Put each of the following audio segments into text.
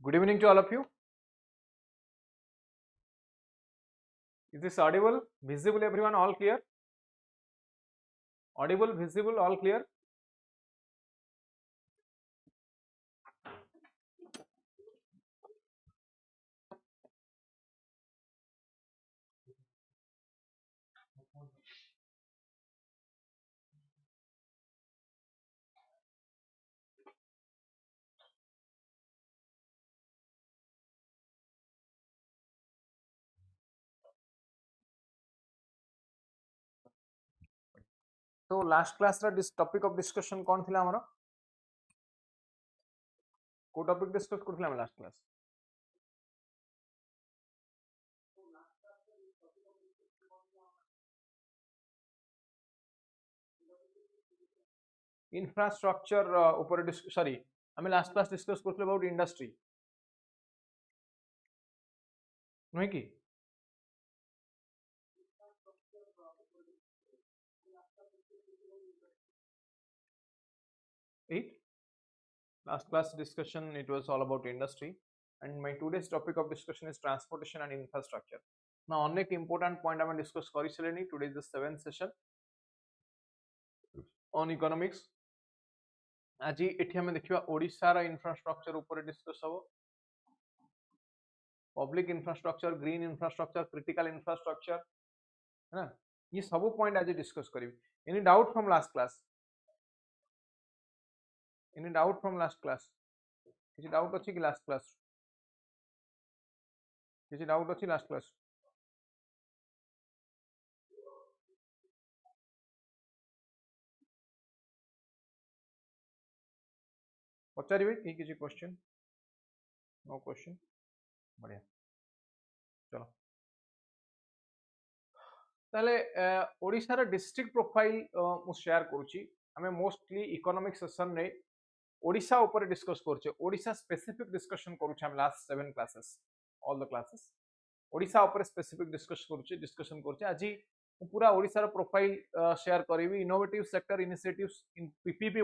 Good evening to all of you. Is this audible, visible, everyone? All clear? Audible, visible, all clear? So last class this topic of discussion कौन थिला हमरो? को topic discuss करथिला हम last class? Infrastructure ऊपर sorry, हमें last class discuss करथिले about industry. नहीं की? Eight. Last class discussion it was all about industry, and my today's topic of discussion is transportation and infrastructure. Now अनेक important point हमें discuss करी चलेनी. Today is the 7th session on economics. आज एठी हमें देखिबा ओडिसा रा इंफ्रास्ट्रक्चर ऊपर discuss हो. Public infrastructure, green infrastructure, critical infrastructure है ना, ये सब पॉइंट आज डिस्कस करिवि. Any doubt from last class? Any doubt from last class? किसी डाउट अछि कि लास्ट क्लास? किसी डाउट अछि लास्ट क्लास? पचारिबे कि किसी क्वेश्चन? No question. बढ़िया. चलो ताले ओडिसा रा डिस्ट्रिक्ट प्रोफाइल मु शेयर करूची. हमें मोस्टली इकोनॉमिक सेशन रे ओडिसा ऊपर डिस्कस करछे. ओडिसा स्पेसिफिक डिस्कशन करूछे हम last 7 classes, all the classes Odisha ऊपर स्पेसिफिक डिस्कशन करछे. आज पूरा ओडिसा रा प्रोफाइल शेयर करिवि. Innovative sector initiatives in PPP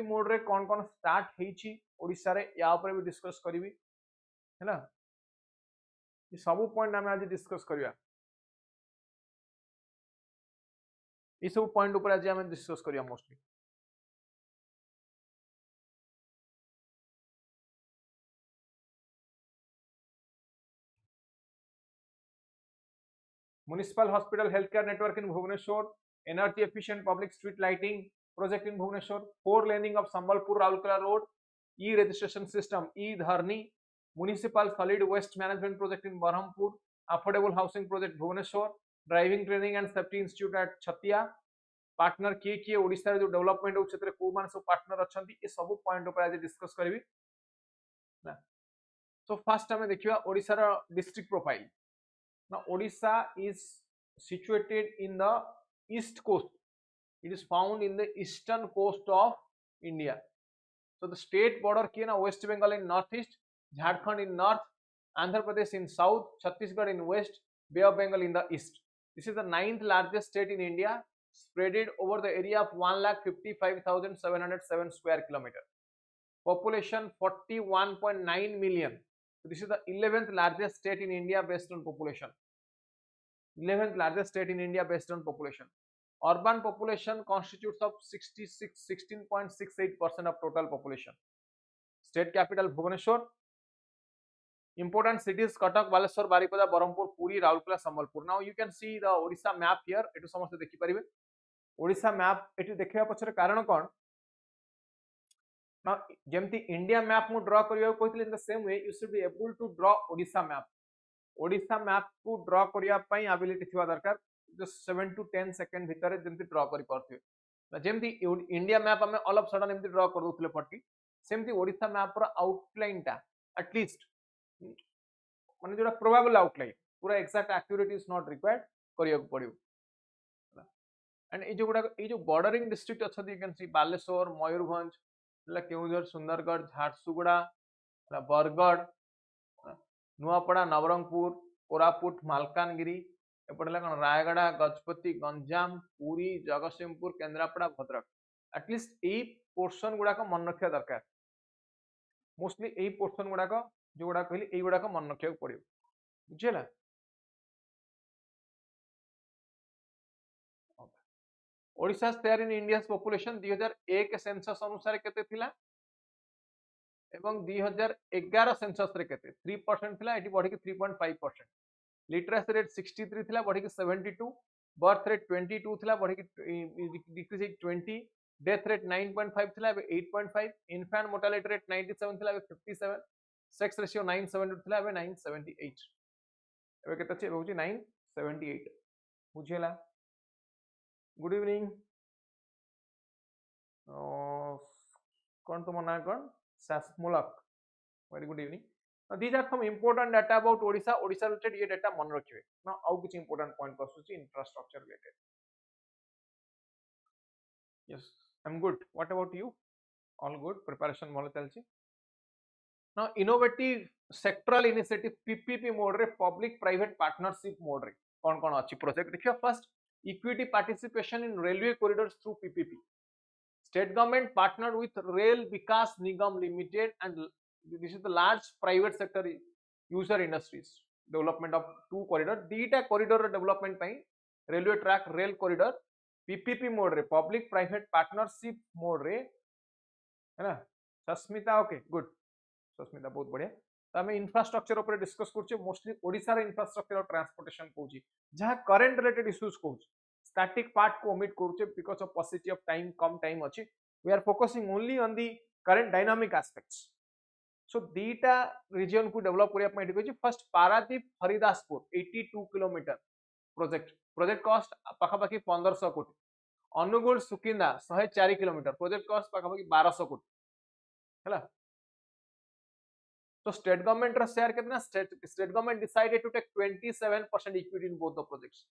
mode रे कोन कोन स्टार्ट हेछि ओडिसा रे, या ऊपर भी डिस्कस करिवि है ना. ये सब पॉइंट हम आज डिस्कस करिया. ये सब पॉइंट ऊपर आज हम डिस्कस करिया mostly. Municipal hospital healthcare network in Bhubaneswar, energy efficient public street lighting project in Bhubaneswar, 4 laning of Sambalpur Raulkela road, e-registration system, e-dharni, municipal solid waste management project in Berhampur, affordable housing project Bhubaneswar, driving training and safety institute at Chatia, partner किए ओडिसा रे जो development हो क्षेत्र को मान sub partner अछंती. ये सब point ऊपर आज डिस्कस करबी ना. सो फर्स्ट हमें देखिबा ओडिसा रा district profile. Now Odisha is situated in the east coast. It is found in the eastern coast of India. So the state border किए ना, West Bengal in northeast, Jharkhand in north, Andhra Pradesh in south, Chhattisgarh in west, Bay of Bengal in the east. This is the 9th largest state in India, spreaded over the area of 1,55,707 square kilometer. Population 41.9 million. So this is the 11th largest state in India based on population. 11th largest state in India based on population. Urban population constitutes of 16.68% of total population. State capital Bhubaneswar. Important cities Cuttack, Baleshwar, Baripada, Berhampur, Puri, Raulkela, Sambalpur. Now you can see the Odisha map here. एटु समस्त देखि परिबे. Odisha map एटु देखिया पछरे कारण कोन? Now जेमति India map मु draw करियो कहथिले, in the same way you should be able to draw Odisha map. Odisha map को draw करिया पई एबिलिटी थिवा दरकार. जस्ट 7 to 10 सेकंड भितर जेमति ड्रॉ करि परथिबे. जेमति इंडिया मैप हमें ऑल ऑफ सडन एमति ड्रॉ कर दोथले फटी, सेमति ओडिशा मैप पर आउटलाइन टा एटलीस्ट माने जोडा प्रोबेबल आउटलाइन, पूरा exact accurate is not required करिया को पड़ियो. एंड ए जो बॉर्डरिंग डिस्ट्रिक्ट अछि, you can see Baleshwar, Mayurbhanj, Keonjhar, Sundargarh, Jharsuguda, Bargarh, Nuapada, Nabarangpur, Koraput, Malkangiri, एपटे कौन रायगड़ा, गजपति, गंजाम, पुरी, जगतसिंहपुर, केन्द्रापड़ा, भद्रक. एटलिस्ट यही पोर्शन गुड़ाक मन रखा दरकार. मोस्टली एई पोर्शन गुडाक जो गुडा कहली एई गुडाक मन रखिया पड़ियो बुझिला। Odisha share in India population 2001 census अनुसार केते थिला एवं 2011 सेंसस रे केते 3% थिला एटी बढ़ी के 3.5%। लिटरेसी रेट 63 थिला बढ़ी के 72, बर्थ रेट 22 थिला बढ़ी के डिक्रीज 20, डेथ रेट 9.5 थिला एबे 8.5, इन्फेंट मोर्टालिटी रेट 97 थिला एबे 57, सेक्स रेशियो 972 थिला एबे 978, एबे केते छै होची 978 बुझिला। गुड इवनिंग कौन तुम ना कौन सासमुलक very good evening. these are some important data about Odisha related ये data मन रखिए ना आउ कुछ important point पसुची infrastructure related। yes I'm good, what about you? all good, preparation ଭଲ ଚାଲିଛି। now innovative sectoral initiative PPP mode रे public private partnership mode रे कौन कौन अच्छी प्रोजेक्ट देखियो। first equity participation in railway corridors through PPP, state government partnered with Rail Vikas Nigam Limited and this is the large private sector user industries development of 2 corridor dita corridor development pai railway track rail corridor PPP mode रे public private partnership mode रे है ना। Sasmita okay good, Sasmita बहुत बढ़िया। तो आम infrastructure ऊपर discuss करछे मोस्टली ओडिसा रे इंफ्रास्ट्रक्चर और ट्रांसपोर्टेशन कहूची जहां करंट रिलेटेड इश्यूज कहूची स्टैटिक पार्ट को ओमिट करूचे because of possibility of time कम टाइम अछि। We are focusing only on the current dynamic aspects. So दीटा रीजन को डेवलप करिया पई देखि first Paradip Haridaspur 82 kilometre project cost पाखा पाखी 1500 कोटी। Angul Sukinda 104 kilometre project cost पाखा पाखी 1200 कोटी हैला। तो स्टेट गवर्नमेंट रा शेयर कितना, state government decided to take 27% equity in both the projects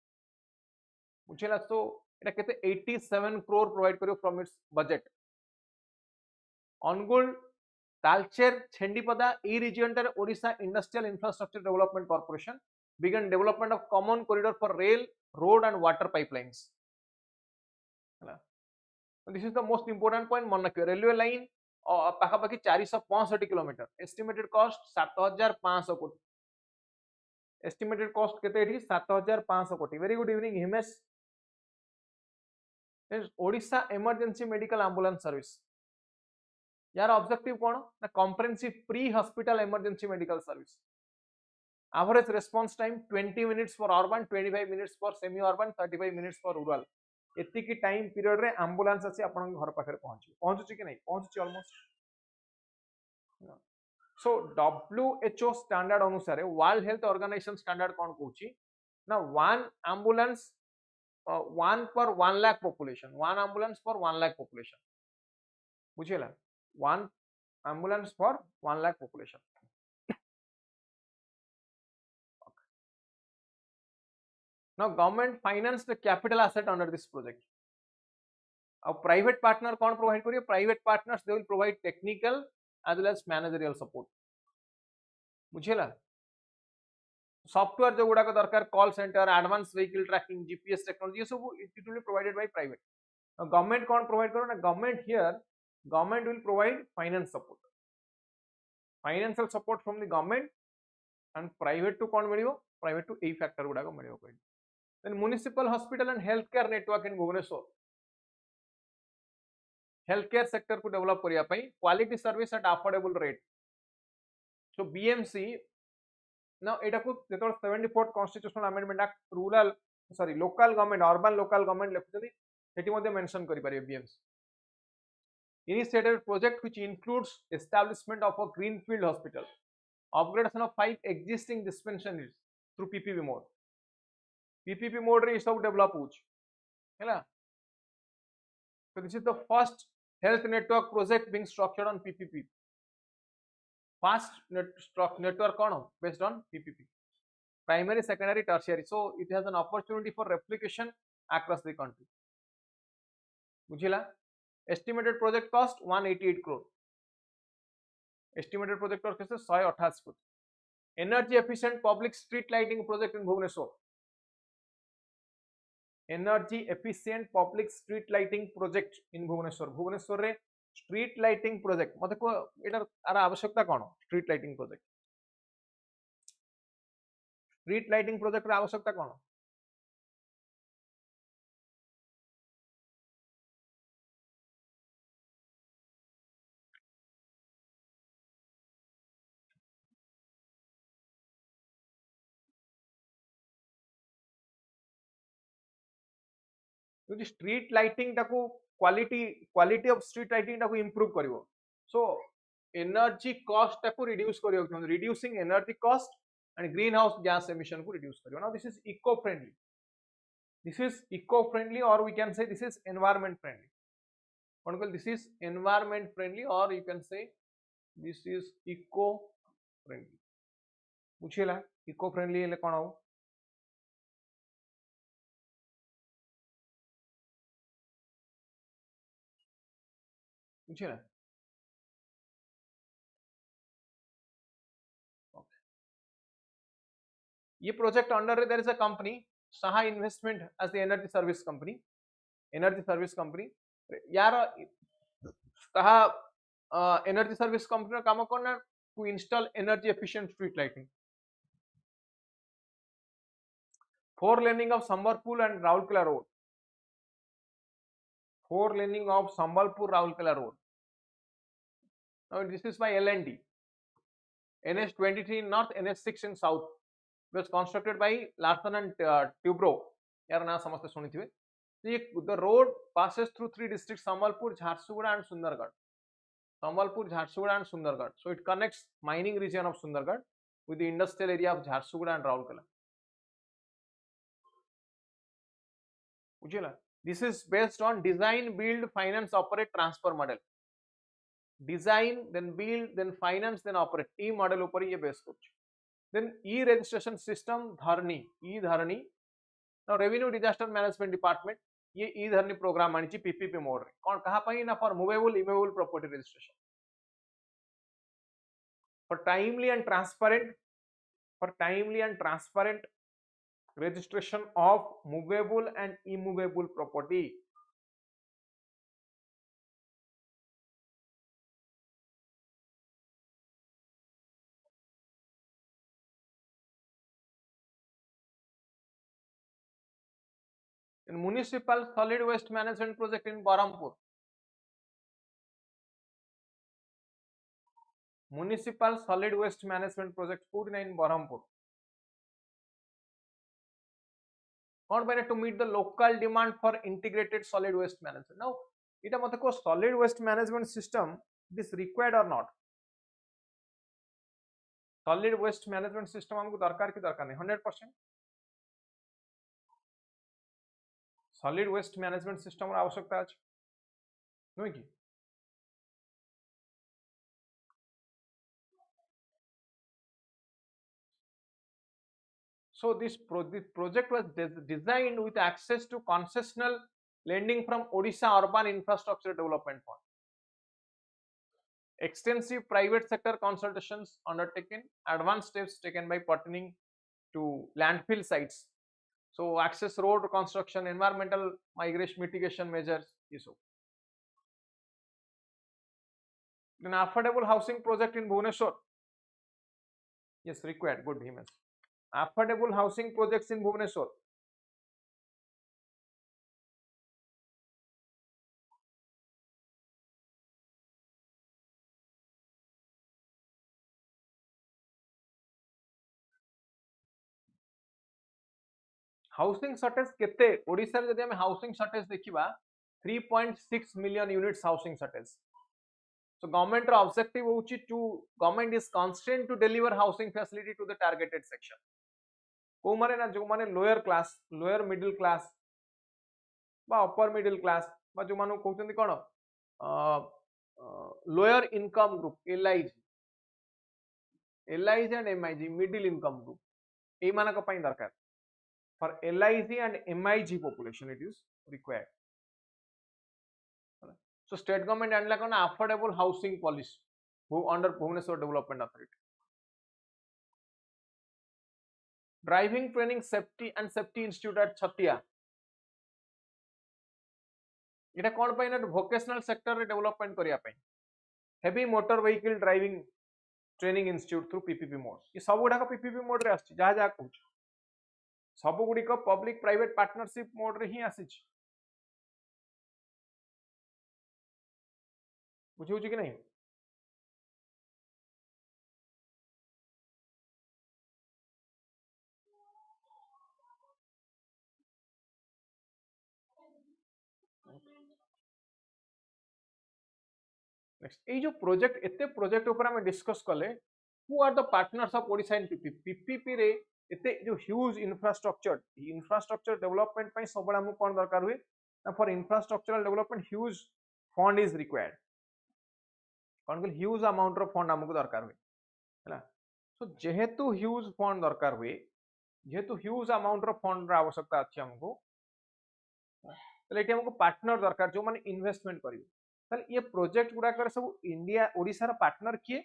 बुझिला। तो एटा केते 87 करोड़ प्रोवाइड करियो from its budget. Angul Talcher Chhendipada ई रीजन टर Odisha industrial infrastructure development corporation began development of common corridor for rail, road and water pipelines. This is the most important point मन रखियो। Railway line पाखा पाखी 465 किलोमीटर, एस्टिमेटेड कॉस्ट 7500 कोटी, estimated cost केते एठी 7500 कोटी। Very good evening Himesh. Odisha emergency medical ambulance service यार objective कौन ना comprehensive pre hospital emergency medical service. Average response time 20 minutes for urban, 25 minutes for semi urban, 35 minutes for rural. एति की time period रे ambulance अछि आपन घर पाखरे पहुंची कि नहीं पहुंची ऑलमोस्ट। सो WHO स्टैंडर्ड अनुसार वर्ल्ड हेल्थ ऑर्गेनाइजेशन स्टैंडर्ड कौन कहूची ना 1 एम्बुलेंस 1 पर 1 lakh population, 1 ambulance for 1 lakh population बुझिला। 1 ambulance for 1 lakh population। okay. Now government financed the capital asset under this project। Now private partner कौन provide करिए, private partners they will provide technical as well as managerial support बुझिला। Software जो गुडा को दरकार call centre, advance vehicle tracking, GPS technology ये सब it will be provided by private. Now government कौन प्रोवाइड करो ना, government here government will provide finance support, financial support from the government and private to कौन मिलियो, private to A factor गुडा को मिलियो कोई। then municipal hospital and healthcare network in Bhubaneswar, healthcare sector को develop करिया पई quality service at affordable rate। so BMC now एटा को जेतोल 74th constitutional amendment act rural sorry local government urban local government लेखुतली सेठी मध्ये mention करि परियो BMC initiated project which includes establishment of a greenfield hospital, upgradation of 5 existing dispensaries through PPP mode। PPP mode रे सब develop होछ हैला। so this is the first health network project being structured on PPP, fast network on based on PPP, primary secondary tertiary, so it has an opportunity for replication across the country बुझिला। estimated project cost 188 crore, estimated project cost कैसे 188 crore। energy efficient public street lighting project in Bhubaneswar, energy efficient public street lighting project in Bhubaneswar। Bhubaneswar रे street lighting project मते को एटार are आवश्यकता कोन street lighting project रा आवश्यकता कोन क्योंकि स्ट्रीट लाइटिंग टाको क्वालिटी ऑफ स्ट्रीट लाइटिंग टाको इंप्रूव करिवो सो एनर्जी कॉस्ट टाको रिड्यूस करिवो reducing energy cost and greenhouse gas emission को रिड्यूस करिवो now this is eco friendly और we can say this is environment friendly कौन कहल दिस इज एनवायरमेंट फ्रेंडली और you can say this is eco friendly बुझिला eco friendly हेले कोन हो बुझिला ये project under there is a company सहा investment as the energy service company यार सहा एनर्जी सर्विस कंपनी काम करना to install energy efficient street lighting 4 laning of Sambalpur and Rourkela road 4 laning of Sambalpur Rourkela road now this is by L&T NH23 in north NH6 in south was constructed by Larsen and Tubro यार ना समझते सुनी थी ये the road passes through 3 districts Sambalpur Jharsuguda and Sundargarh so it connects mining region of Sundargarh with the industrial area of Jharsuguda and Raurkela बुझिला this is based on design build finance operate transfer model design then build then finance then operate E model ऊपर ये base करछ then e-registration system धरनी e-धरनी now revenue disaster management department ये e-धरनी programme आनी PPP mode रे कोन कहा पई ना for movable immobile property registration for timely and transparent registration of movable and immovable property in municipal solid waste management project in Berhampur municipal solid waste management project 49 Berhampur कौन बने to meet the local demand for integrated solid waste management now इटा मते को solid waste management system this required or not solid waste management system हमको दरकार की दरकार नहीं 100% solid waste management system ର आवश्यकता अछि नय की so this project was designed with access to concessional lending from Odisha Urban Infrastructure Development Fund extensive private sector consultations undertaken advanced steps taken by pertaining to landfill sites so access road construction environmental migration mitigation measures is so an affordable housing project in Bhubaneswar yes required good Himesh affordable housing projects in Bhubaneswar housing shortage केते ओडिसा रे जदि हम housing shortage देखिबा 3.6 million units housing shortage so government ro objective होउची to government is constant to deliver housing facility to the targeted section को माने ना जो माने lower class lower middle class बा अपर मिडिल क्लास बा जो मानु कहउचंदी कोन lower income group LIG and MIG middle income group ए मानक पई दरकार for LIG and MIG population it is required so state government and like an affordable housing policy who under Bhubaneswar Development Authority driving training safety and safety institute at Chhatia एटा कोन पई ना vocational sector रे development करिया पई heavy motor vehicle driving training institute through PPP mode ये सब गुडा PPP mode रे आछि जहा जहा कहूँ सब गुडी को पब्लिक प्राइवेट पार्टनरशिप मोड रे ही आछि बुझी कि नहीं नेक्स्ट ए जो प्रोजेक्ट एते प्रोजेक्ट ऊपर हम डिस्कस कले who are the partners of Odisha in PPP PPP रे एते जो ह्यूज इंफ्रास्ट्रक्चर डेवलपमेंट पई सबला हम कोन दरकार हुए ना for infrastructural development huge fund is required कोन कहल ह्यूज अमाउंट रो फंड हमको दरकार हुए हैला सो जेहेतु ह्यूज फंड दरकार हुए जेहेतु ह्यूज अमाउंट रो फंड रो आवश्यकता अछि हमको तले एटी हमको पार्टनर दरकार जो माने इन्वेस्टमेंट करिवे तले ये प्रोजेक्ट गुडा कर सब इंडिया ओडिसा रो पार्टनर किए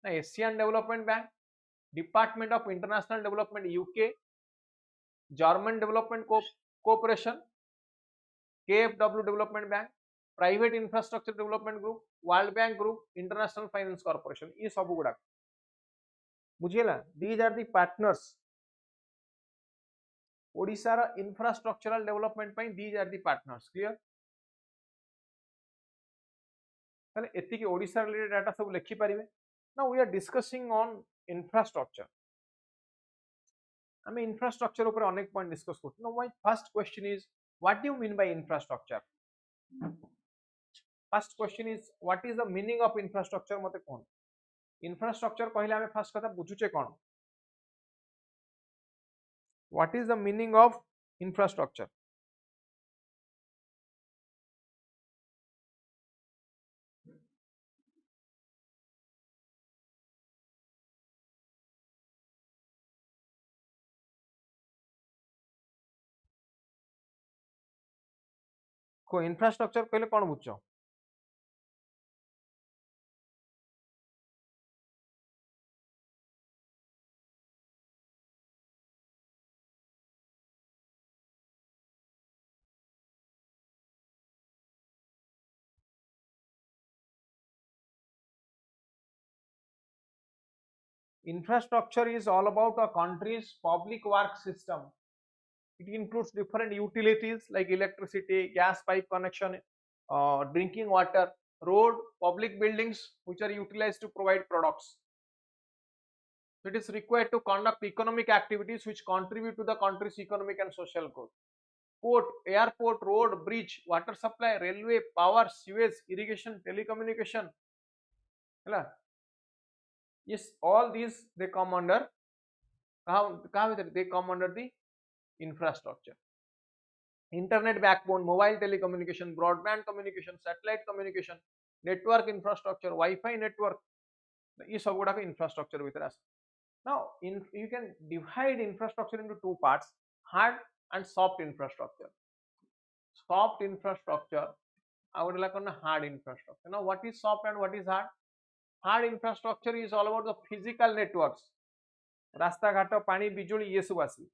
ना Asian development bank department of international development UK German development cooperation केएफडब्ल्यू development bank private infrastructure development group world bank group international finance corporation ये सब गुडा बुझिएला these are the partners Odisha रो इंफ्रास्ट्रक्चरल डेवलपमेंट पई these are the partners clear ताले एतिकी Odisha related data सब लिखि परिबे now we are discussing on infrastructure आम इंफ्रास्ट्रक्चर ऊपर अनेक पॉइंट डिस्कस करते now my first question is what do you mean by infrastructure first question is what is the meaning of infrastructure मते कोन infrastructure कहले हमें फर्स्ट कथा बुझुचे कोन what is the meaning of infrastructure को इंफ्रास्ट्रक्चर कहले कोन बुझो infrastructure is all about a country's public work system. It includes different utilities like electricity, gas pipe connection, drinking water, road, public buildings which are utilized to provide products. So it is required to conduct economic activities which contribute to the country's economic and social growth. Port, airport, road, bridge, water supply, railway, power, sewage, irrigation, telecommunication. Yes, all these they come under they come under the infrastructure. Internet backbone, mobile telecommunication, broadband communication, satellite communication, network infrastructure, Wi-Fi network. This सब गुड़ा infrastructure भीतर आसे. Now, you can divide infrastructure into two parts: hard and soft infrastructure. Soft infrastructure, I would like on hard infrastructure. Now, what is soft and what is hard? Hard infrastructure is all about the physical networks. रास्ता घाट पानी बिजुली ये सब आसी.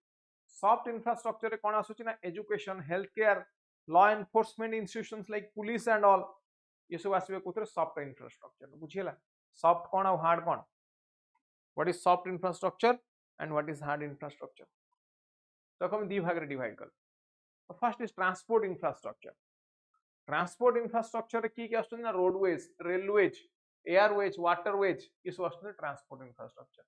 Soft infrastructure रे कोन आसुची ना education, healthcare, law enforcement institutions like police and all ये सब आसीबे कोथरे soft infrastructure बुझियला. Soft कोन और hard cone? What is soft infrastructure and what is hard infrastructure? तो हम दी भाग रे डिवाइड कर. First is transport infrastructure. Transport infrastructure रे की आसुची ना roadways, railways, airways, waterways ये सब आसुची transport infrastructure.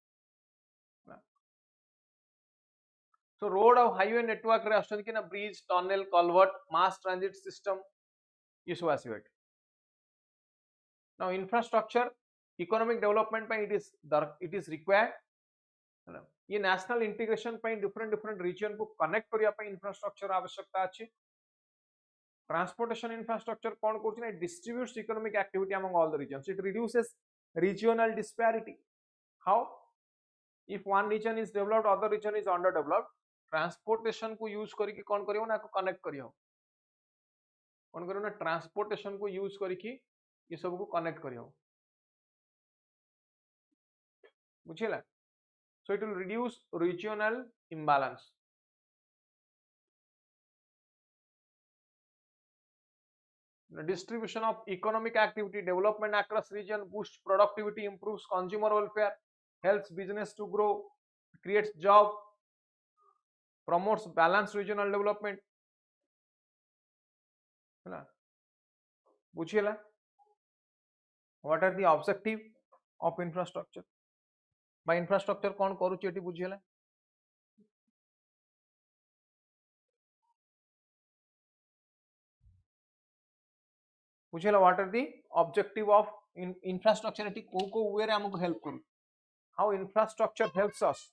So road और highway network रे आसुची कि ना bridge, tunnel, culvert, mass transit system ये सब आसीबे. Now infrastructure economic development पे it is required. ये national integration पे different region को connect करिया पे infrastructure आवश्यकता अछि. Transportation infrastructure कौन करछि ना distributes economic activity among all the regions. It reduces regional disparity. How? If one region is developed, other region is underdeveloped, transportation को use करिके कौन करियो ना को connect करियो. कौन करियो ना transportation को use करिके ये सब को connect करियो. बुझिला? So it will reduce regional imbalance. distribution of economic activity, development across region, boosts productivity, improves consumer welfare, helps business to grow, creates job, promotes balanced regional development. है बुझीला what are the objective of infrastructure बा infrastructure कौन करूची एटी बुझीला बुझीला what are the objective of infrastructure एटी को वे रे हमको हेल्प करू how infrastructure helps us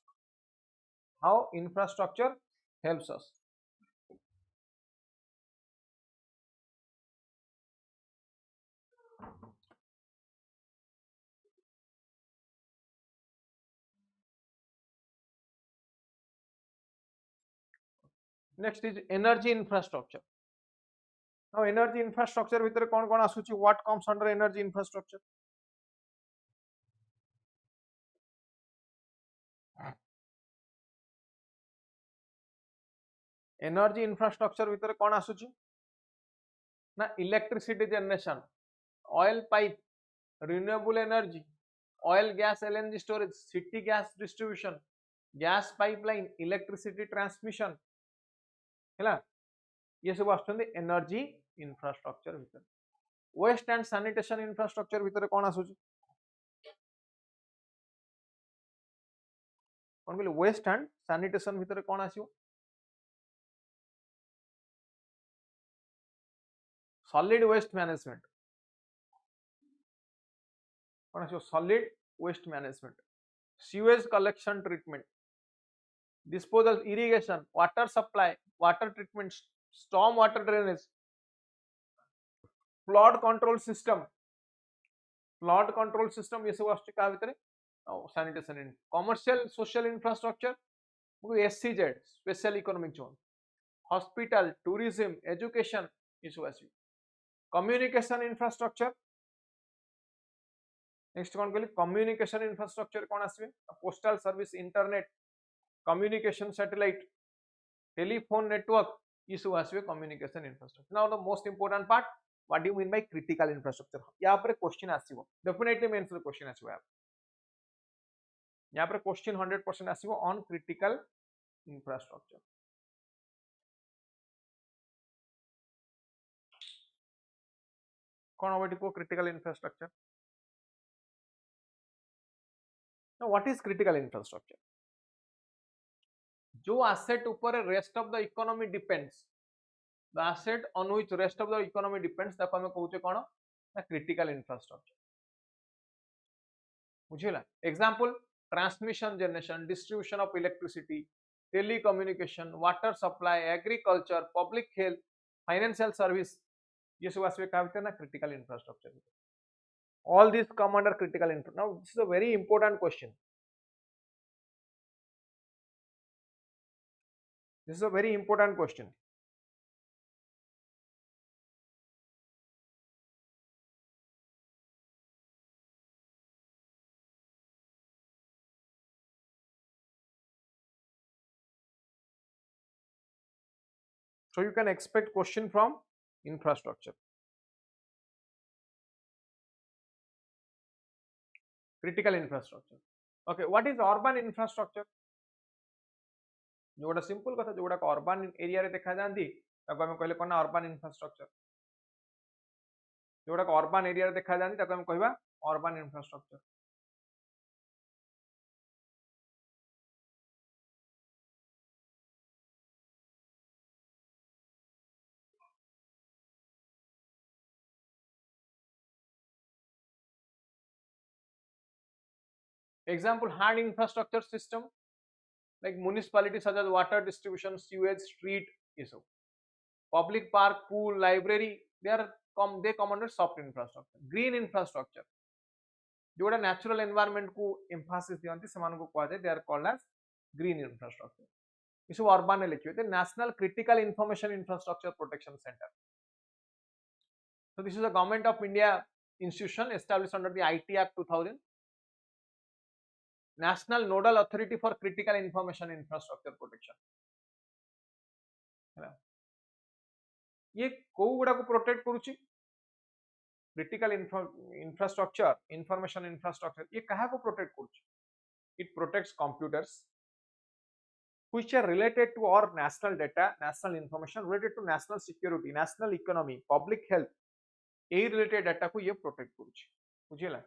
how infrastructure helps us next is energy infrastructure. Now energy infrastructure भितर कौन कौन आसुची what comes under energy infrastructure energy infrastructure भितर कौन आसुची ना electricity generation oil pipe renewable energy oil gas LNG storage city gas distribution gas pipeline electricity transmission है ये सब आसुचंदी एनर्जी इंफ्रास्ट्रक्चर भितर वेस्ट एंड सैनिटेशन इंफ्रास्ट्रक्चर भितर कौन आसुची कौन कहले वेस्ट एंड सैनिटेशन भितर कौन आसीबो सॉलिड वेस्ट मैनेजमेंट कौन आसीबो solid waste management sewage collection treatment disposal irrigation water supply water treatment storm water drainage flood control system ये सब आछी का भितर sanitation in commercial social infrastructure SCZ special economic zone hospital tourism education ये सब आछी communication infrastructure next कौन कहली communication infrastructure कौन आसीबे postal service internet communication satellite telephone network issue आसवे communication infrastructure now the most important part what do you mean by critical infrastructure यहाँ पर question आसीबो definitely mains रे question आसीबो यहाँ पर question 100% आसीबो on critical infrastructure कौन होबे को critical infrastructure now what is critical infrastructure जो asset ऊपर rest of the economy depends the asset on which rest of the economy depends ताको हमें कहूचे कोन ना critical infrastructure बुझिला example transmission generation distribution of electricity telecommunication water supply agriculture public health financial service ये सब आसवे का होते ना critical infrastructure all these come under critical infrastructure now this is a very important question this is a very important question so you can expect question from infrastructure critical infrastructure okay what is urban infrastructure जोड़ा simple कथा जोड़ा urban area रे देखा जांदी ताको हम कहले कोना अर्बन इंफ्रास्ट्रक्चर जोड़ा अर्बन एरिया रे देखा जांदी ताको हम कहबा urban infrastructure example hard infrastructure system like municipality such as water distribution sewage street issue public park pool library they come under soft infrastructure green infrastructure जोड़ा natural environment को emphasis दियंती समान को कहा जाय they are called as green infrastructure इस urban ने लिखियो थे national critical information infrastructure protection center so this is a government of India institution established under the IT Act 2000 national nodal authority for critical information infrastructure protection ये को गुडा को protect करूची critical infrastructure information infrastructure ये कहा को protect कर it protects computers which are related to our national data, national information related to national security, national economy, public health A related data को ये protect करूची बुझिला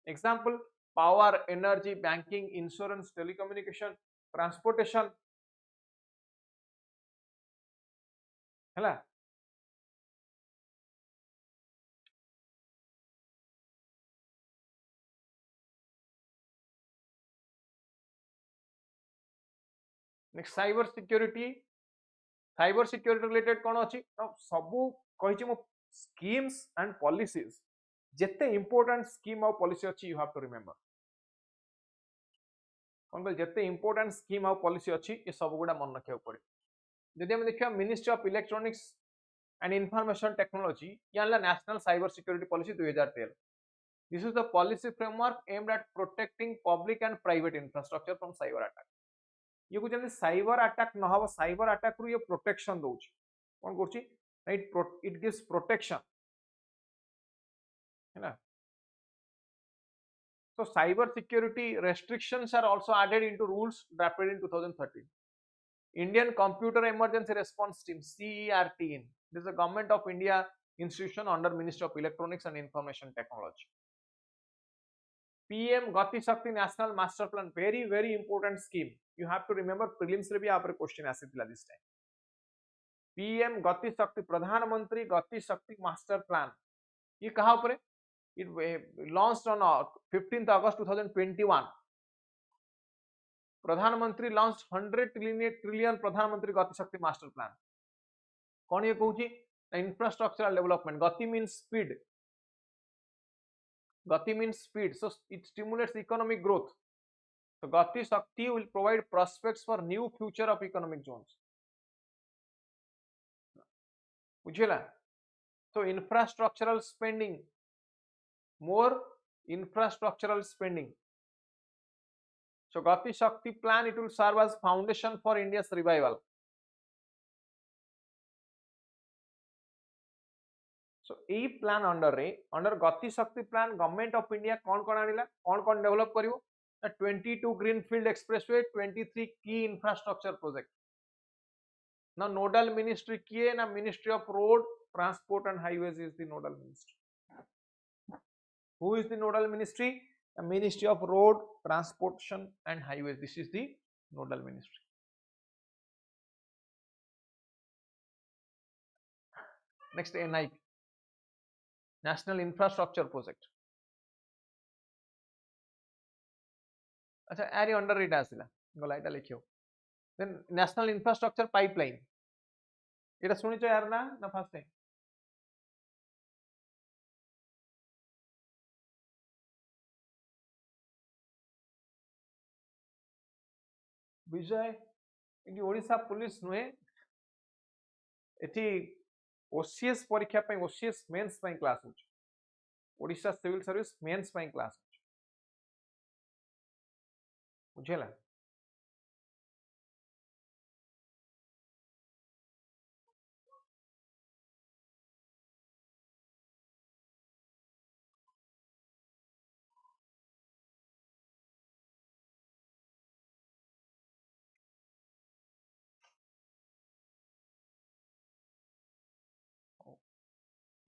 example power energy banking insurance telecommunication transportation हैला next cyber security related कौन अछि सबु कहिछि मो schemes and policies जेते important scheme और policy अछि you have to remember कौन बोल जेते important scheme और policy अछि ये सब गुडा मन रखिया पड़े जदि हम देखिया ministry of electronics and information technology यानला national cyber security policy 2013 this is the policy framework aimed at protecting public and private infrastructure from cyber attack ये को जल्दी साइबर अटैक न हो साइबर अटैक रु ये प्रोटेक्शन दोछि कोन करछि इट गिव्स प्रोटेक्शन है ना so cyber security restrictions are also added into rules drafted in 2013 Indian Computer Emergency Response Team CERT in this is a government of India institution under Ministry of Electronics and Information Technology PM Gati Shakti National Master Plan very important scheme you have to remember prelims re bhi aapre question asithila this time PM Gati Shakti Pradhan Mantri Gati Shakti Master Plan ye kaha upare it launched on 15th August 2021 Pradhan Mantri launched 100 trillion Pradhan Mantri Gati Shakti Master Plan कौन ये कहूची infrastructural development gati means speed so it stimulates economic growth so gati shakti will provide prospects for new future of economic zones बुझिला so infrastructural spending more infrastructural spending so gati shakti plan it will serve as foundation for India's revival so A plan under रे under गति शक्ति plan government of India कौन आनिला कौन develop करिवो 22 greenfield expressway 23 की infrastructure project ना nodal ministry किए ना ministry of road transport and highways is the nodal ministry who is the nodal ministry the Ministry of Road Transportation and Highways this is the nodal ministry next NIP National Infrastructure Project अच्छा एरी under एटा आसिला गला एटा लिखियो then national infrastructure pipeline एटा सुनिचो यार ना first time Vijay इडी Odisha police नुहे एठी OCS परीक्षा पे OCS मेंस पे क्लास होछ ओडिशा सिविल सर्विस मेंस पे क्लास होछ बुझेला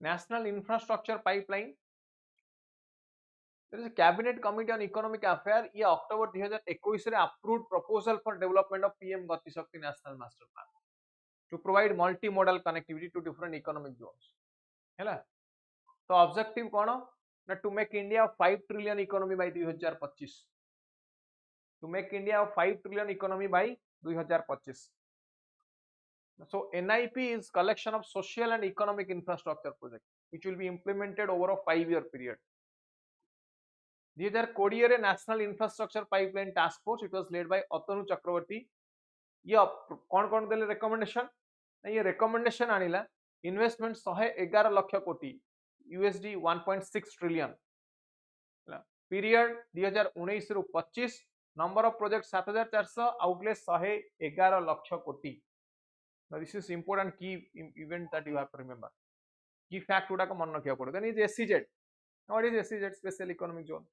National Infrastructure Pipeline there is a cabinet committee on economic affairs ये October 2021 रे approved proposal for development of PM Gati Shakti National Master Plan to provide multimodal connectivity to different economic zones हैला तो objective कौन ना to make India 5 trillion economy by 2025 to make India 5 trillion economy by 2025 so NIP is collection of social and economic infrastructure project which will be implemented over a 5-year period 2020 रे national infrastructure pipeline task force it was led by Atanu Chakraborty ये कौन देले recommendation ये recommendation आनिला investment 111 lakh कोटी USD 1.6 trillion period 2019 रु 25 number of project 7400 outlay 111 lakh कोटी now this is important key event that you have to remember की fact गुडा को मन रखा पड़ो. Then is SEZ. What is SEZ? Special Economic Zone.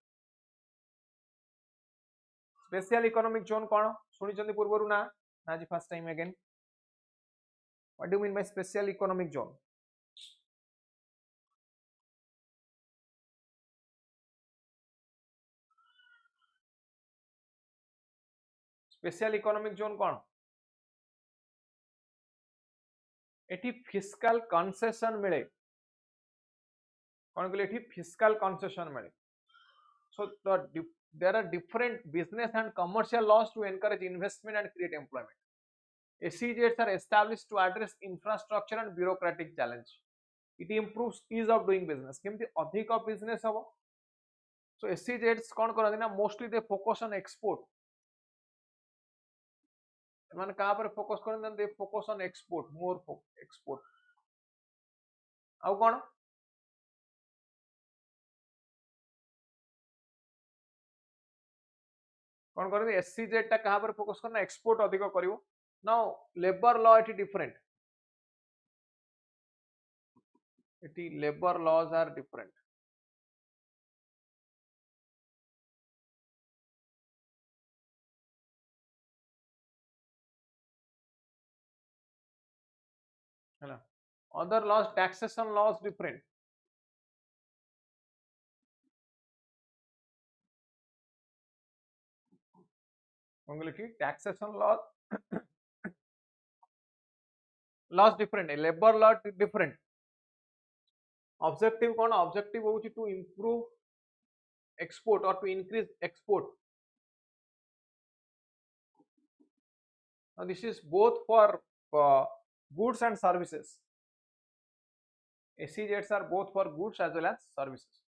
Special Economic Zone कौन शुणी पूर्वर ना आज first time again. What do you mean by Special Economic Zone? Special Economic Zone कौन एटी फिस्कल कन्सेशन मिले कौन कहले फिस्कल कन्सेशन मिले. So there are different business and commercial laws to encourage investment and create employment. SEZs are established to address infrastructure and bureaucratic challenge. It improves ease of doing business. केमती अधिक business हबो. So SEZs कौन करते ना mostly they focus on export. माने कहाँ पर focus करते हैं? They focus on export, more export. आउ कौन कौन करते हैं? SEZ टा कहाँ पर फोकस करना? एक्सपोर्ट अधिक करिवो. Now labour law it different. It labour laws are different. है other laws taxation laws different. taxation laws different. labor law different. objective कौन? objective होउची to improve export or to increase export. Now this is both for goods and services. SEZs are both for goods as well as services.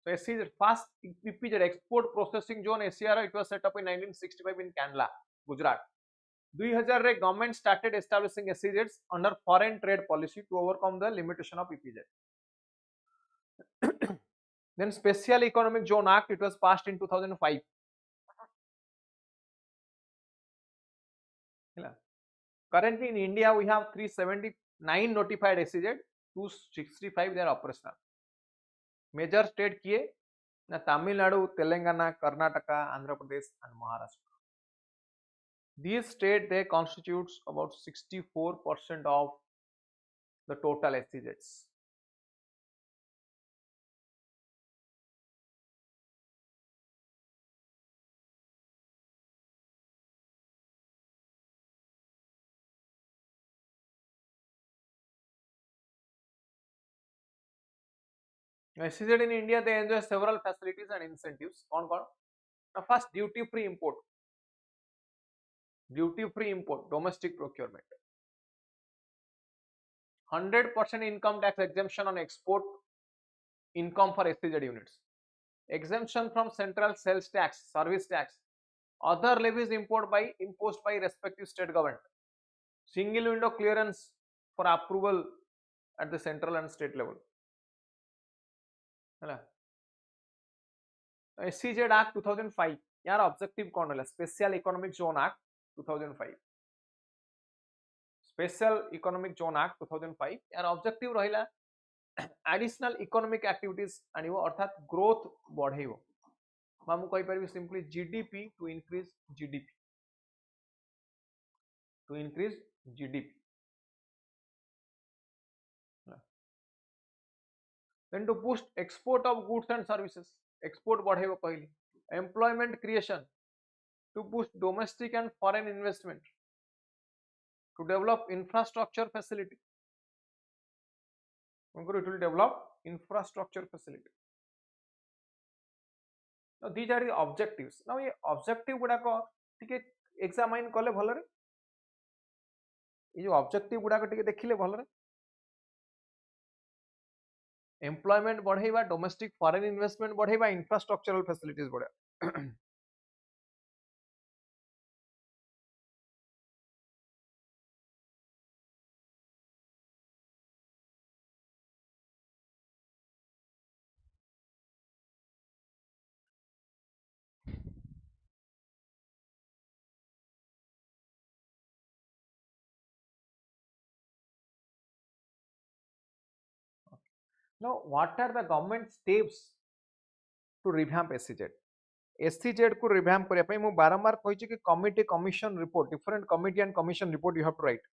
So SEZ first EPZ export processing zone SCR it was set up in 1965 in Kandla, Gujarat. 2000 रे government started establishing SEZs under foreign trade policy to overcome the limitation of EPZ. Then Special Economic Zone Act it was passed in 2005. Currently in India we have 379 notified SEZ, 265 they are operational. Major state किए ना Tamil Nadu, Telangana, Karnataka, Andhra Pradesh and Maharashtra. These states they constitutes about 64% of the total SEZs. SEZ in India they enjoy several facilities and incentives. कौन कौन? Now first duty free import. Duty free import, domestic procurement. 100% income tax exemption on export income for SEZ units. Exemption from central sales tax, service tax, other levies imposed by respective state government. Single window clearance for approval at the central and state level. SEZ Act 2005 यार objective कौन रहला? Special economic zone act 2005. Special economic zone act 2005 यार objective रहिला additional economic activities आनिवो अर्थात growth बढ़ाइबो. हम कहि परबी simply GDP to increase GDP. To increase GDP. Then to boost export of goods and services. Export बढ़ाइबो कहली. Employment creation to boost domestic and foreign investment. To develop infrastructure facility. It will develop infrastructure facility. Now these are the objectives. Now ये objective गुड़ा को ठीक है examine कले भलो रे. ये जो objective गुड़ा को ठीक है देखिले भलो रे. Employment बढ़ाइबा, domestic foreign investment बढ़ाइबा, infrastructural facilities बढ़ाइबा. Now, what are the government steps to revamp SCZ? SCZ को revamp करिया पई मु बारंबार कहिछि कि committee commission report, different committee and commission report you have to write.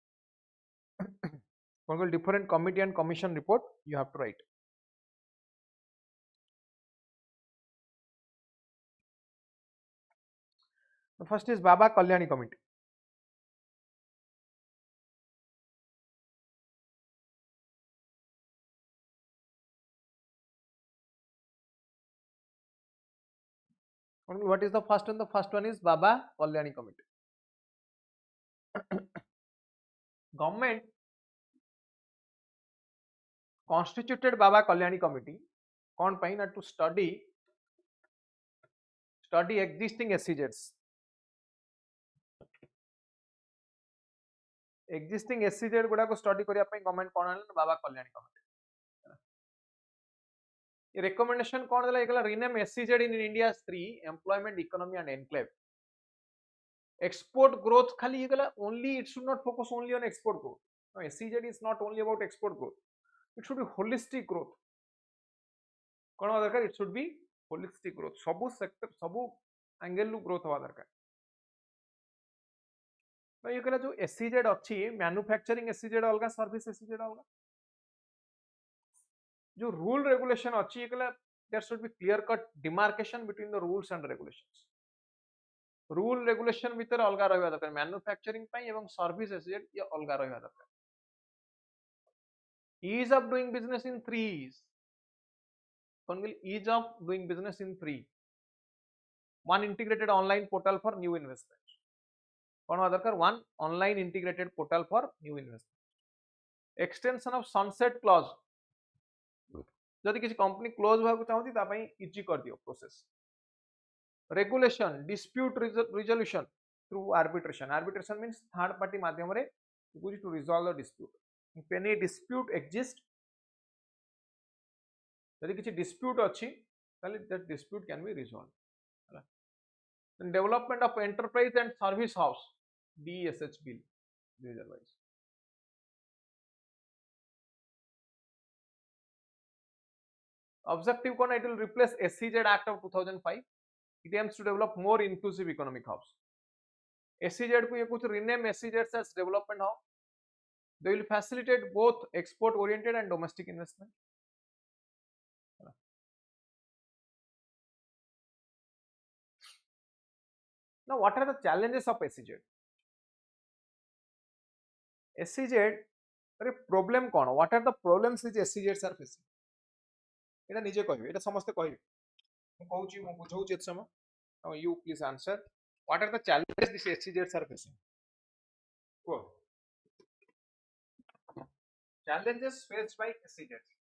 Different committee and commission report you have to write. The first is Baba Kalyani Committee. What is the first one? The first one is Baba Kalyani Committee. Government constituted Baba Kalyani Committee कौन पाई ना to study existing SCZs. Existing SCZ गुड़ा को study करिया पई government कौन आनला Baba Kalyani committee. ये recommendation कौन देला एकला rename SCZ in India's 3 employment, economy and enclave. Export growth खाली एकला only, it should not focus only on export growth. No, SCZ is not only about export growth. It should be holistic growth. कौन होगा दरकार? It should be holistic growth. सबु sector सबु angle लु growth होगा दरकार. तो ये कहला जो SCZ अच्छी मैन्युफैक्चरिंग SCZ अलगा, सर्विस SCZ अलगा. जो रूल रेगुलेशन अच्छी ये कहला there should be clear cut demarcation between the rules and regulations. Rule regulation भीतर अलगा रहबा दरकार, मैन्युफैक्चरिंग पई एवं सर्विस SCZ ये अलगा रहबा दरकार. Ease of doing business in 3 E's. कौन गेल ease of doing business in 3. One integrated online portal for new investment. कौन होगा दरकार? One online integrated portal for new investment. Extension of sunset clause. जदि किसी कंपनी क्लोज होगा चाहती ता पई इजी कर दियो process. Regulation, dispute resolution through arbitration. Arbitration means third party माध्यम रे to resolve the dispute. If any dispute exists, जदि किसी dispute अच्छी ताले that dispute can be resolved. Then development of enterprise and service house, DSH bill 2022. Objective कौन? It will replace SCZ Act of 2005. It aims to develop more inclusive economic hubs. SCZ को ये कुछ rename SCZ as development hub. They will facilitate both export oriented and domestic investment. Now, what are the challenges of SCZ? SCZ अरे problem कौन? What are the problems which SCZs are facing? एटा निजे कहिबे, एटा समस्त कहिबे. मु कहूची मु बुझौची एत समय. Now you please answer. What are the challenges these SCZs are facing? Go. Challenges faced by SCZs.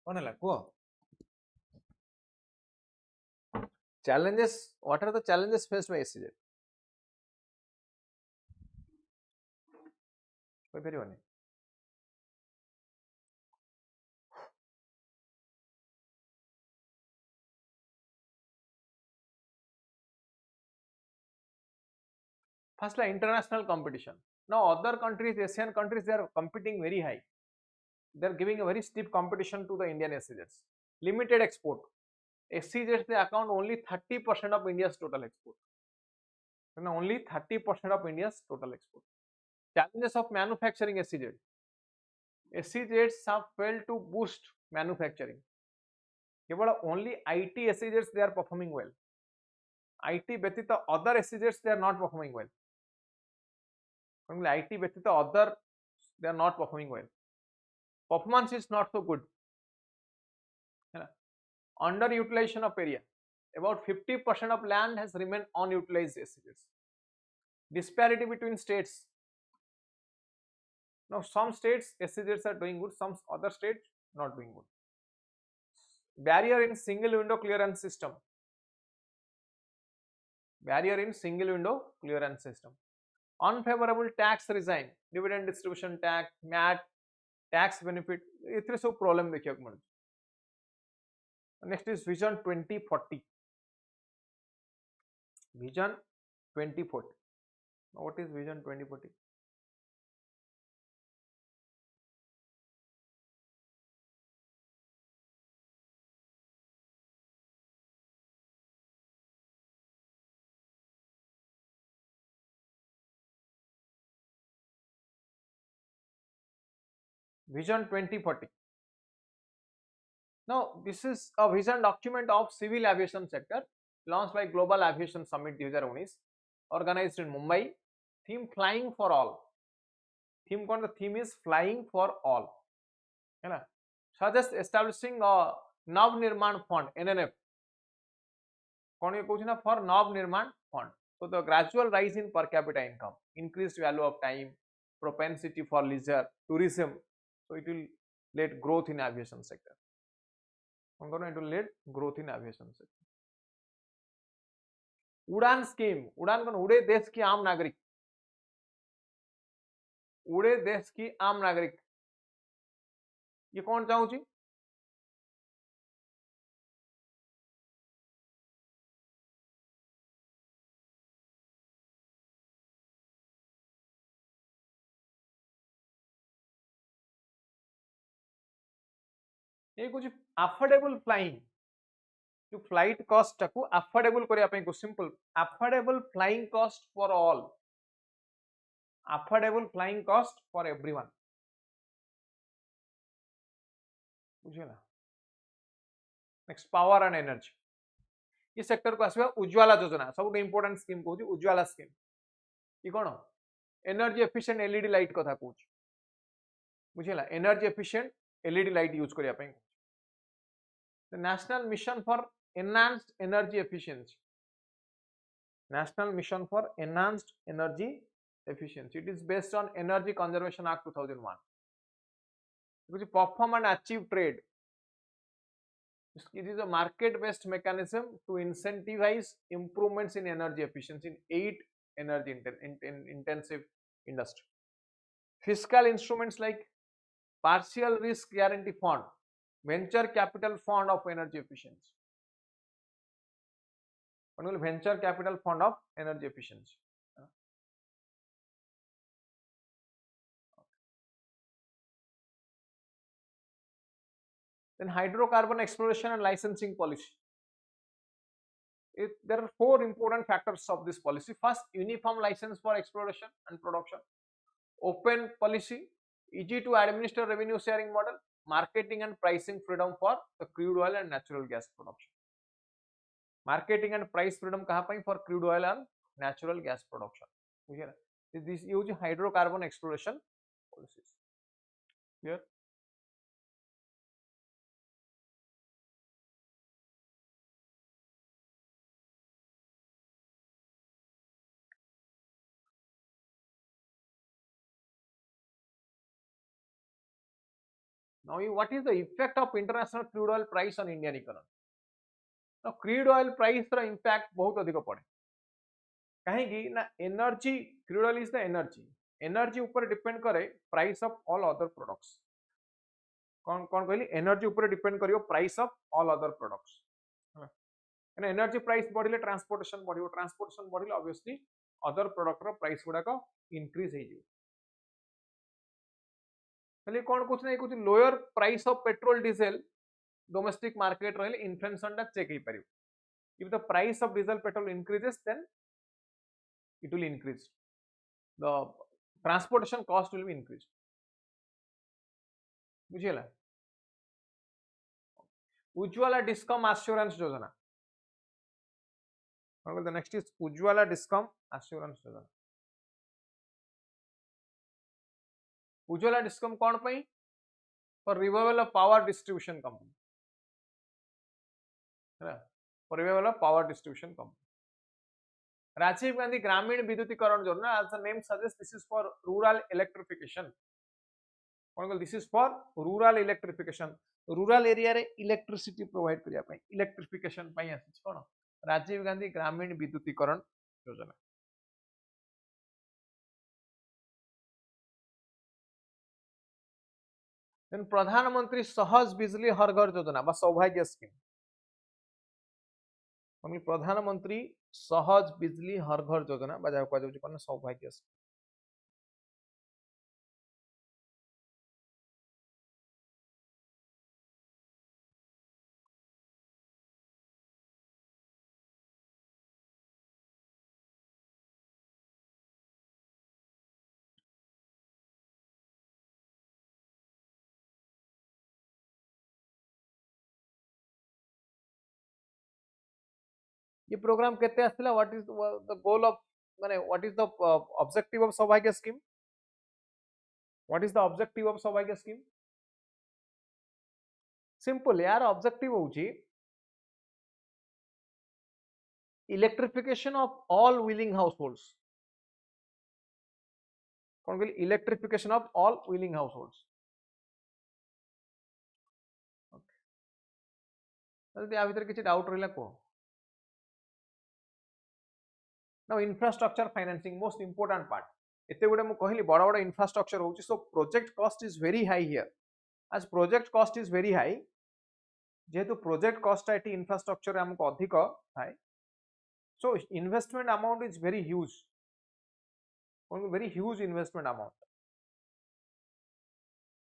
कौन है को? Challenges. What are the challenges faced by SCZ? कोई फेरी बने. First, international competition. Now, other countries, Asian countries, they are competing very high. They are giving a very steep competition to the Indian SCZs. Limited export. SCZs they account only 30% of India's total export. Only 30% of India's total export. Challenges of manufacturing SCZ. SCZs have failed to boost manufacturing. Only IT SCZs they are performing well. IT ବ୍ୟତୀତ other SEZs they are not performing well. IT ବ୍ୟତୀତ other they are not performing well. Performance is not so good. Underutilization of area. About 50% of land has remained unutilized SEZs. Disparity between states. Now some states SEZs are doing good, some other states not doing good. Barrier in single window clearance system. Barrier in single window clearance system. Unfavorable tax regime, dividend distribution tax, MAT, tax benefit, एथिरे सब problem देखिया को मिलुଛି. Next is Vision 2040. Vision 2040. Now what is Vision 2040? Vision 2040. Now this is a vision document of civil aviation sector launched by Global Aviation Summit 2019 organized in Mumbai. Theme flying for all. Theme कौन? The theme is flying for all. है ना? Suggest establishing a Nav Nirman Fund (NNF). कौन ये पूछना? For Nav Nirman Fund. So the gradual rise in per capita income, increased value of time, propensity for leisure, tourism. So it will lead growth in aviation sector. It will lead growth in aviation sector. उड़ान scheme. उड़ान कौन? उड़े देश की आम नागरिक. उड़े देश की आम नागरिक. ये कौन चाहूची? ये कुछ अफोर्डेबल फ्लाइंग. जो फ्लाइट कॉस्ट को अफोर्डेबल करिया पे को simple affordable flying cost for all. Affordable flying cost for everyone. बुझिला. Next power and energy. ये सेक्टर को आसीबा उज्ज्वला योजना. सब इंपोर्टेंट स्कीम को उज्ज्वला स्कीम. ये कोन? एनर्जी एफिशिएंट एलईडी लाइट कथा कहूँ. बुझिला. Energy efficient LED light use करिया पे. The National Mission for Enhanced Energy Efficiency. National Mission for Enhanced Energy Efficiency. It is based on Energy Conservation Act 2001. Because perform and achieve trade. It is a market-based mechanism to incentivize improvements in energy efficiency in 8 energy intensive industry. Fiscal instruments like partial risk guarantee fund, venture capital fund of energy efficiency. Venture capital fund of energy efficiency. Then hydrocarbon exploration and licensing policy. There are 4 important factors of this policy. First, uniform license for exploration and production. Open policy, easy to administer revenue sharing model, marketing and pricing freedom for the crude oil and natural gas production. Marketing and price freedom कहाँ पर? For crude oil and natural gas production. This use hydrocarbon exploration policies. Clear? Now, what is the effect of international crude oil price on Indian economy? Now, crude oil price रा impact बहुत अधिक पड़े. कहीं ना energy, crude oil is the energy ऊपर depend करे price of all other products. कौन कहली? energy ऊपर depend करियो price of all other products. ना energy price बढ़िले transportation बढ़ियो, transportation बढ़िले obviously other product रा price गुड़ा का increase है जो. कौन कुछ नहीं कुछ lower price of petrol diesel domestic market रहिले इन्फ्लेशन टा चेक ही परियो. If the price of diesel petrol increases then it will increase. The transportation cost will be increased. बुझिला. उज्ज्वला डिस्कम एश्योरेंस योजना. The next is Ujjwala Discom Assurance Yojana. Ujjwala Discom कौन पई? For revival of power distribution company. For revival of power distribution company. Rajiv Gandhi Gramin Vidyutikaran Yojana, as the name suggests, this is for rural electrification. This is for rural electrification. Rural area रे electricity provide करिया पाई, electrification पाई आसी कौन? राजीव गांधी ग्रामीण विद्युतीकरण योजना. Then प्रधानमंत्री सहज बिजली हर घर योजना बा सौभाग्य स्कीम. प्रधानमंत्री सहज बिजली हर घर योजना बा जाको जाउची कोन सौभाग्य स्कीम. ये प्रोग्राम केते आस्थिला? What is the goal of माने what is the objective of Saubhagya scheme? What is the objective of Saubhagya scheme? Simple यार, ऑब्जेक्टिव होउची electrification of all willing households. कौन कहली? Electrification of all willing households. Okay, या भीतर किसी डाउट रहिला को? Now infrastructure financing, most important part. एते गुडे मु कहली बड़ा बड़ा infrastructure होउची, so project cost is very high here. As project cost is very high, जेहेतु project cost एटी infrastructure रे हमको अधिक थाए, so investment amount is very huge. Very huge investment amount.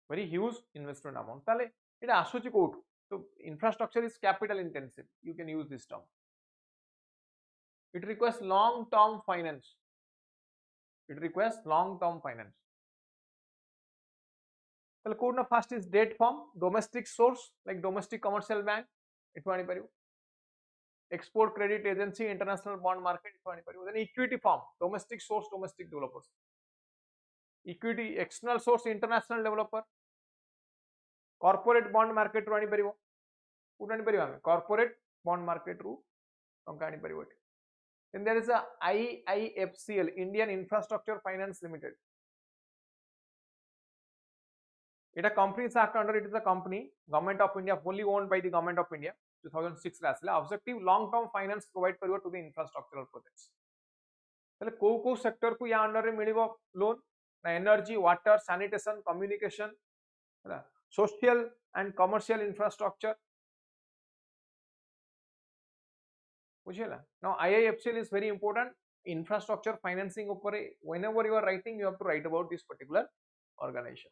Very huge investment amount. ताले एटा आसुची coat. So infrastructure is capital intensive. You can use this term. It requires long-term finance. It requires long-term finance. So, code na first is debt form, domestic source like domestic commercial bank. It one pariu. Export credit agency, international bond market. It one pariu. Then equity form, domestic source, domestic developers. Equity, external source, international developer. Corporate bond market one pariu. One pariu. Corporate bond market ru. Tonkani pariu. Then there is a IIFCL, Indian Infrastructure Finance Limited. It a Companies Act under, it is a company, Government of India, fully owned by the Government of India, 2006 asila. Objective long-term finance provide karibo to the infrastructural projects. Tale ko sector ku ya under re milibo loan? Na energy, water, sanitation, communication, social and commercial infrastructure. Now IIFCL is very important. Infrastructure financing upare, whenever you are writing, you have to write about this particular organization.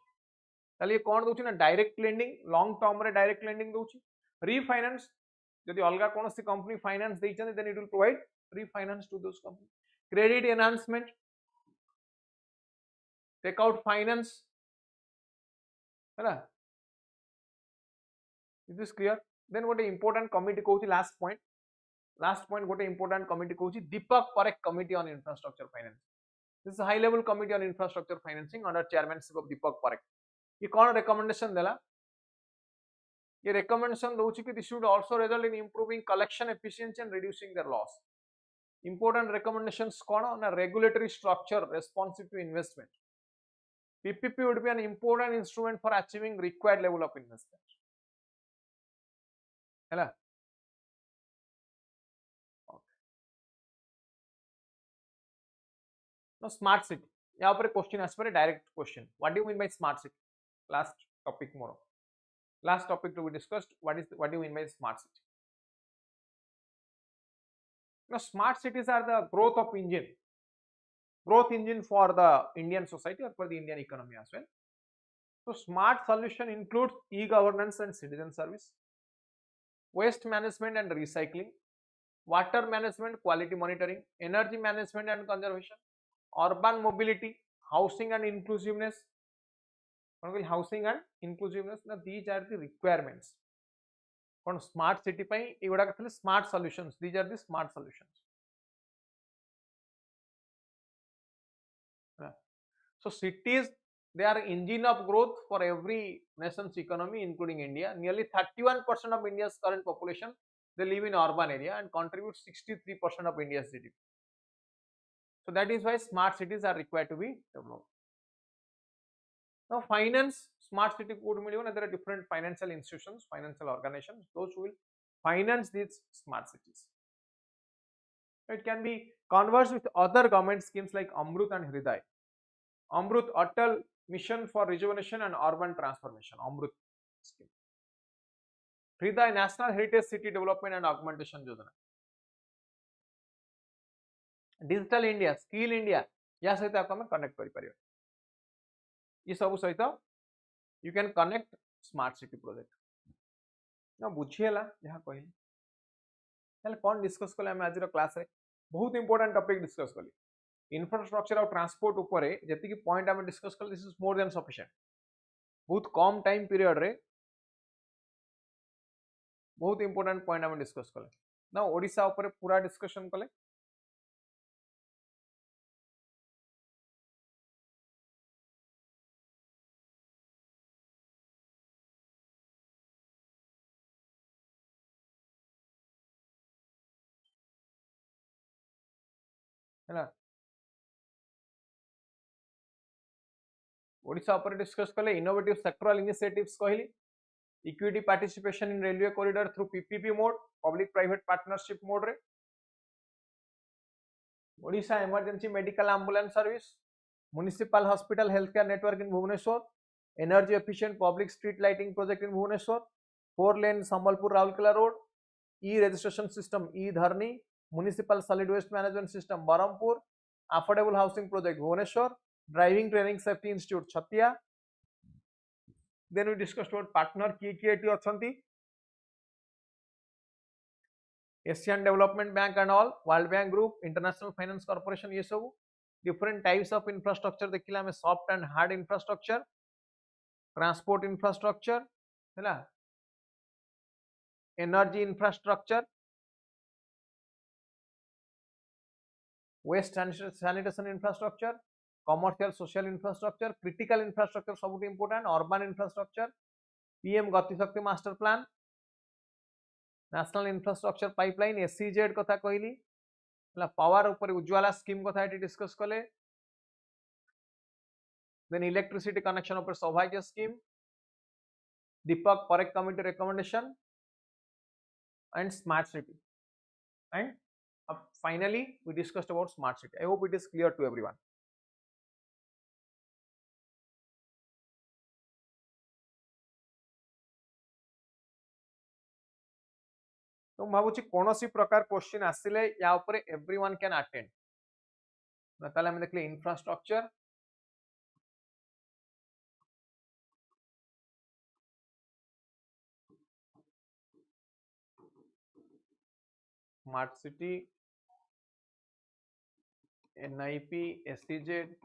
ताले कौन दोची ना direct lending, long term रे direct lending दोची. Refinance यदि अलगा कौन सी कंपनी फाइनेंस देइछन, then it will provide refinance to those company. Credit enhancement, take out finance, हैला. Is this clear? Then what important committee कहूची लास्ट पॉइंट. Last point, गोटे important committee कहूची Deepak Parekh committee on infrastructure finance. This is a high level committee on infrastructure financing under chairmanship of Deepak Parekh. ये कौन recommendation देला? ये recommendation दोची कि this should also result in improving collection efficiency and reducing their loss. Important recommendations कौन? On a regulatory structure responsive to investment. PPP would be an important instrument for achieving required level of investment. हैला. Now smart city. यहाँ पर question as per a direct question. What do you mean by smart city? Last topic more. Last topic to be discussed. What do you mean by smart city? Now smart cities are the growth engine for the Indian society or for the Indian economy as well. So smart solution includes e-governance and citizen service, waste management and recycling, water management, quality monitoring, energy management and conservation, urban mobility, housing and inclusiveness. Housing and inclusiveness, now these are the requirements for smart city. Smart solutions, these are the smart solutions. So cities, they are engine of growth for every nation's economy, including India. Nearly 31% of India's current population, they live in urban area and contribute 63% of India's GDP. So that is why smart cities are required to be developed. Now finance, smart city could mean even there are different financial institutions, financial organizations, those who will finance these smart cities. It can be conversed with other government schemes like Amrut and Hriday. Amrut, Atal Mission for Rejuvenation and Urban Transformation, Amrut scheme. Hriday, National Heritage City Development and Augmentation Yojana. Digital India, Skill India, या सहित आपको हमें connect कर परियो. ये सब सहित you can connect smart city project. ना बुझिएला जहाँ कहली. ताले कौन डिस्कस कले हमें आज रो क्लास रे बहुत इंपोर्टेंट टॉपिक डिस्कस कली. इंफ्रास्ट्रक्चर और ट्रांसपोर्ट ऊपर जति की पॉइंट हमें डिस्कस कले this is more than sufficient. बहुत कम टाइम पीरियड रे बहुत इंपोर्टेंट पॉइंट हमें डिस्कस कले. ना ओडिशा ऊपर पूरा डिस्कशन कले. है ना ओडिशा ऊपर डिस्कस कले. इनोवेटिव सेक्टरल इनिशिएटिव्स कहली. Equity participation in railway corridor through PPP mode, public private partnership mode रे. Odisha emergency medical ambulance service, municipal hospital health care network in Bhubaneswar, energy efficient public street lighting project in Bhubaneswar, 4 lane Sambalpur Rourkela road, e registration system e Dharani, municipal solid waste management system Berhampur, affordable housing project Bhubaneswar, driving training safety institute Chhatia. Then we discussed about partner किए अछंती. Asian development bank and all, world bank group, international finance corporation, ये सब different types of infrastructure देखिला हमें. Soft and hard infrastructure, transport infrastructure है, energy infrastructure, waste sanitation infrastructure, commercial social infrastructure, critical infrastructure सब important, urban infrastructure, PM Gatishakti master plan, national infrastructure pipeline, SCZ कथा कहली. Power ऊपर Ujjwala scheme कथा discuss कले. Then electricity connection ऊपर Saubhagya scheme, Deepak Parekh committee recommendation and smart city, and finally we discussed about smart city. I hope it is clear to everyone. तो भावुची कोनोसी प्रकार question आसिले या ऊपर एवरीवन कैन अटेंड. ताले हम देखले इंफ्रास्ट्रक्चर, स्मार्ट सिटी, एनआईपी, एसटीजेड,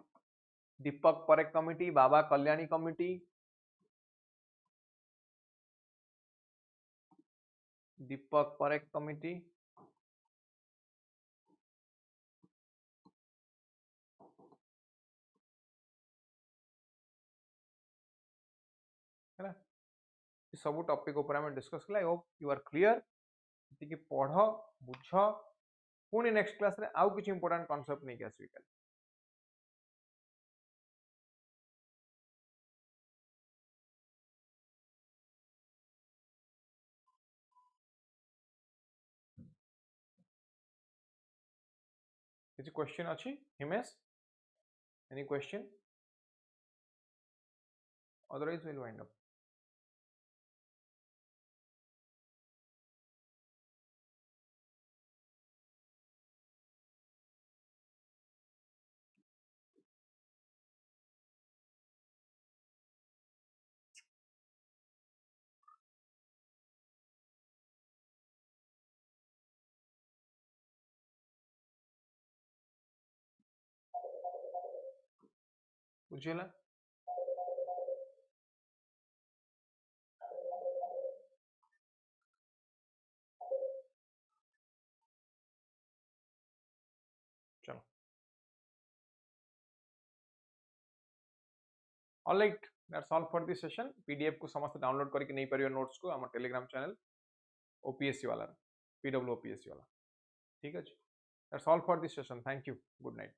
दीपक Parekh committee, Baba Kalyani committee, दीपक Parekh committee, है ना. सब टॉपिक ऊपर हम डिस्कस कला. I hope you are clear. कि पढ़ बुझ पुणी नेक्स्ट क्लास रे आउ किछि इंपोर्टेंट कांसेप्ट नहीं आसबि. किछि क्वेश्चन अछि Himesh? Any question? Otherwise will wind up. बुझिला. चलो. Alright, that's all for this session. PDF को समस्त डाउनलोड करके नहीं परियो नोट्स को हमर टेलीग्राम चैनल ओपीएससी वाला, पीडब्ल्यू ओपीएससी वाला, ठीक है। That's all for this session, thank you, good night.